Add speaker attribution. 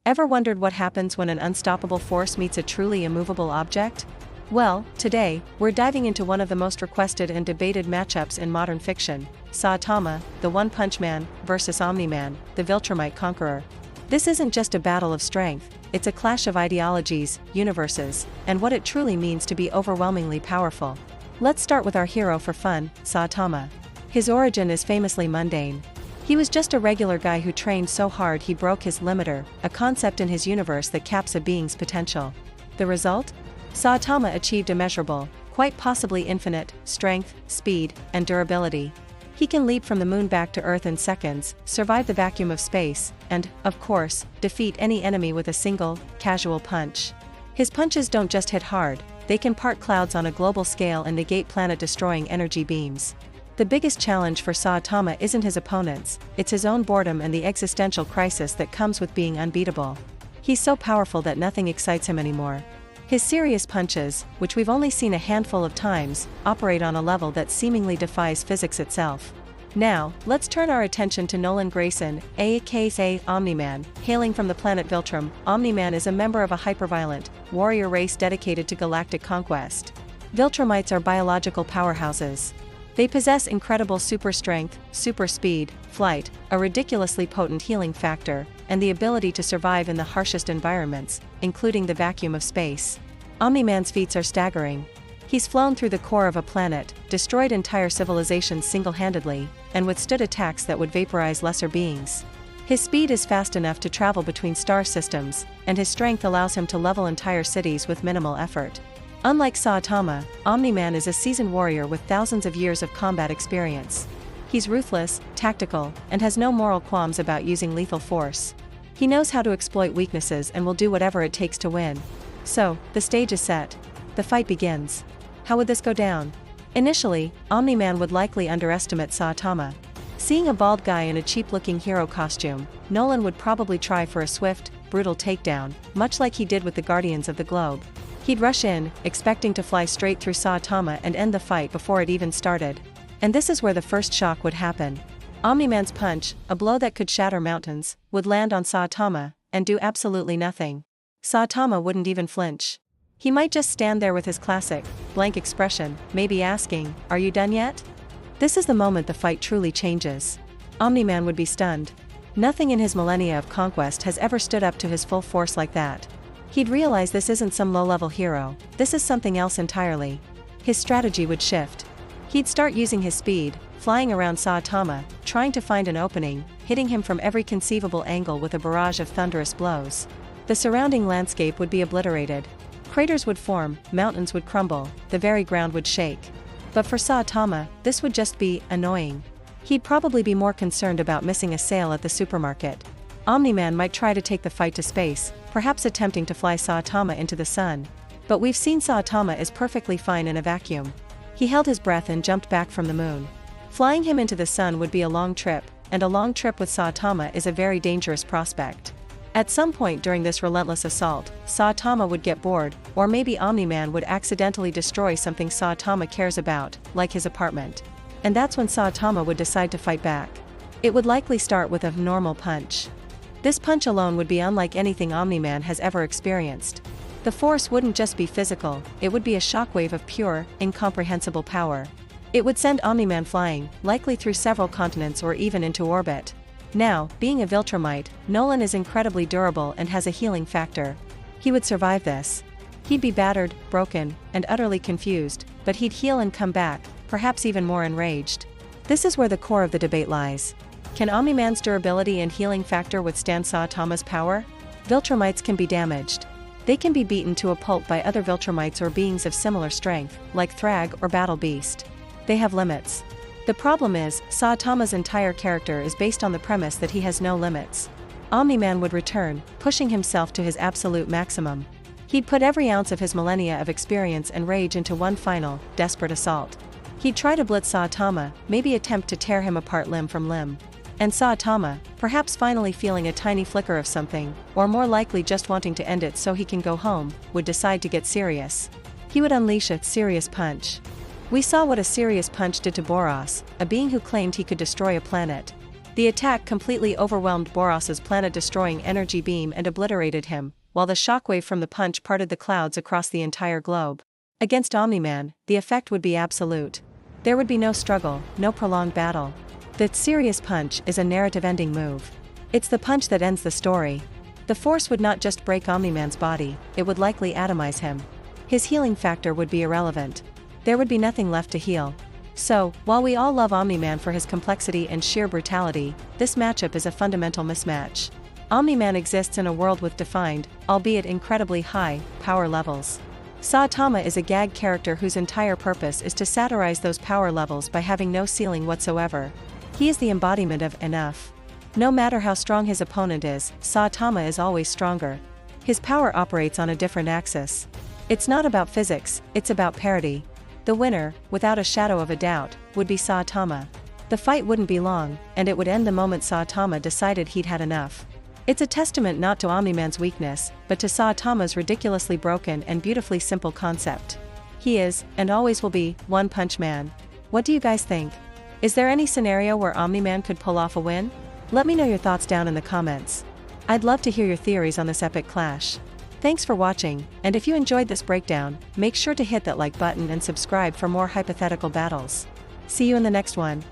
Speaker 1: Ever wondered what happens when an unstoppable force meets a truly immovable object? Well, today, we're diving into one of the most requested and debated matchups in modern fiction, Saitama, the One Punch Man, versus Omni-Man, the Viltrumite conqueror. This isn't just a battle of strength, it's a clash of ideologies, universes, and what it truly means to be overwhelmingly powerful. Let's start with our hero for fun, Saitama. His origin is famously mundane. He was just a regular guy who trained so hard he broke his limiter, a concept in his universe that caps a being's potential. The result? Saitama achieved immeasurable, quite possibly infinite, strength, speed, and durability. He can leap from the moon back to Earth in seconds, survive the vacuum of space, and, of course, defeat any enemy with a single, casual punch. His punches don't just hit hard, they can part clouds on a global scale and negate planet-destroying energy beams. The biggest challenge for Saitama isn't his opponents, it's his own boredom and the existential crisis that comes with being unbeatable. He's so powerful that nothing excites him anymore. His serious punches, which we've only seen a handful of times, operate on a level that seemingly defies physics itself. Now, let's turn our attention to Nolan Grayson, aka Omni-Man. Hailing from the planet Viltrum, Omni-Man is a member of a hyperviolent, warrior race dedicated to galactic conquest. Viltrumites are biological powerhouses. They possess incredible super strength, super speed, flight, a ridiculously potent healing factor, and the ability to survive in the harshest environments, including the vacuum of space. Omni-Man's feats are staggering. He's flown through the core of a planet, destroyed entire civilizations single-handedly, and withstood attacks that would vaporize lesser beings. His speed is fast enough to travel between star systems, and his strength allows him to level entire cities with minimal effort. Unlike Saitama, Omni-Man is a seasoned warrior with thousands of years of combat experience. He's ruthless, tactical, and has no moral qualms about using lethal force. He knows how to exploit weaknesses and will do whatever it takes to win. So, the stage is set. The fight begins. How would this go down? Initially, Omni-Man would likely underestimate Saitama. Seeing a bald guy in a cheap-looking hero costume, Nolan would probably try for a swift, brutal takedown, much like he did with the Guardians of the Globe. He'd rush in, expecting to fly straight through Saitama and end the fight before it even started. And this is where the first shock would happen. Omni-Man's punch, a blow that could shatter mountains, would land on Saitama, and do absolutely nothing. Saitama wouldn't even flinch. He might just stand there with his classic, blank expression, maybe asking, "Are you done yet?" This is the moment the fight truly changes. Omni-Man would be stunned. Nothing in his millennia of conquest has ever stood up to his full force like that. He'd realize this isn't some low-level hero, this is something else entirely. His strategy would shift. He'd start using his speed, flying around Saitama, trying to find an opening, hitting him from every conceivable angle with a barrage of thunderous blows. The surrounding landscape would be obliterated. Craters would form, mountains would crumble, the very ground would shake. But for Saitama, this would just be annoying. He'd probably be more concerned about missing a sale at the supermarket. Omni-Man might try to take the fight to space, perhaps attempting to fly Saitama into the sun. But we've seen Saitama is perfectly fine in a vacuum. He held his breath and jumped back from the moon. Flying him into the sun would be a long trip, and a long trip with Saitama is a very dangerous prospect. At some point during this relentless assault, Saitama would get bored, or maybe Omni-Man would accidentally destroy something Saitama cares about, like his apartment. And that's when Saitama would decide to fight back. It would likely start with a normal punch. This punch alone would be unlike anything Omni-Man has ever experienced. The force wouldn't just be physical, it would be a shockwave of pure, incomprehensible power. It would send Omni-Man flying, likely through several continents or even into orbit. Now, being a Viltrumite, Nolan is incredibly durable and has a healing factor. He would survive this. He'd be battered, broken, and utterly confused, but he'd heal and come back, perhaps even more enraged. This is where the core of the debate lies. Can Omni-Man's durability and healing factor withstand Saitama's power? Viltrumites can be damaged. They can be beaten to a pulp by other Viltrumites or beings of similar strength, like Thrag or Battle Beast. They have limits. The problem is, Saitama's entire character is based on the premise that he has no limits. Omni-Man would return, pushing himself to his absolute maximum. He'd put every ounce of his millennia of experience and rage into one final, desperate assault. He'd try to blitz Saitama, maybe attempt to tear him apart limb from limb. And Saitama, perhaps finally feeling a tiny flicker of something, or more likely just wanting to end it so he can go home, would decide to get serious. He would unleash a serious punch. We saw what a serious punch did to Boros, a being who claimed he could destroy a planet. The attack completely overwhelmed Boros's planet-destroying energy beam and obliterated him, while the shockwave from the punch parted the clouds across the entire globe. Against Omni-Man, the effect would be absolute. There would be no struggle, no prolonged battle. The serious punch is a narrative-ending move. It's the punch that ends the story. The force would not just break Omni-Man's body, it would likely atomize him. His healing factor would be irrelevant. There would be nothing left to heal. So, while we all love Omni-Man for his complexity and sheer brutality, this matchup is a fundamental mismatch. Omni-Man exists in a world with defined, albeit incredibly high, power levels. Saitama is a gag character whose entire purpose is to satirize those power levels by having no ceiling whatsoever. He is the embodiment of enough. No matter how strong his opponent is, Saitama is always stronger. His power operates on a different axis. It's not about physics, it's about parody. The winner, without a shadow of a doubt, would be Saitama. The fight wouldn't be long, and it would end the moment Saitama decided he'd had enough. It's a testament not to Omni-Man's weakness, but to Saitama's ridiculously broken and beautifully simple concept. He is, and always will be, One Punch Man. What do you guys think? Is there any scenario where Omni-Man could pull off a win? Let me know your thoughts down in the comments. I'd love to hear your theories on this epic clash. Thanks for watching, and if you enjoyed this breakdown, make sure to hit that like button and subscribe for more hypothetical battles. See you in the next one.